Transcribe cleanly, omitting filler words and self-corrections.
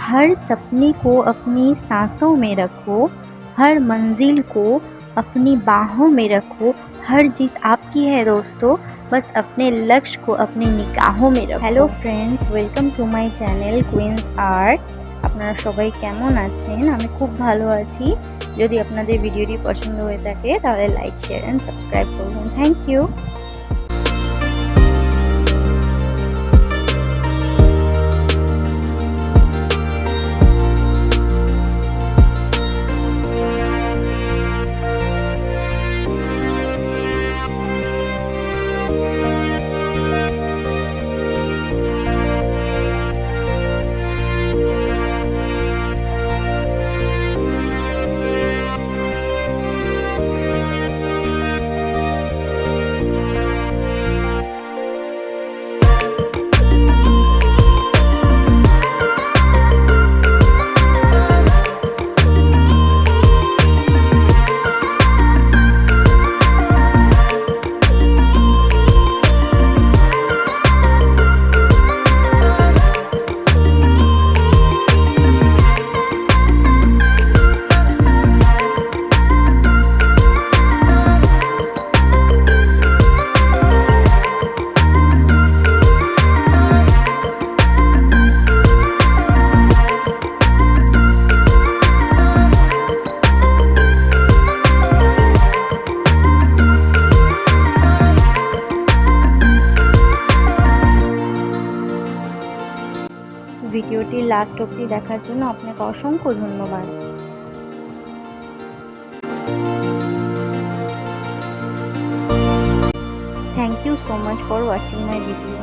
हर सपने को अपनी सांसों में रखो, हर मंजिल को अपनी बाहों में रखो, हर जीत आपकी है दोस्तों, बस अपने लक्ष्य को अपनी निगाहों में रखो। Hello friends, welcome to my channel Queens Art. আপনারা সবাই কেমন আছেন? আমি খুব ভালো আছি। যদি আপনাদের ভিডিওটি পছন্দ হয়ে থাকে তাহলে লাইক, শেয়ার অ্যান্ড সাবস্ক্রাইব করবেন। Thank you. ভিডিওটি লাস্ট অবধি দেখার জন্য আপনাকে অসংখ্য ধন্যবাদ। Thank you so much for watching my video.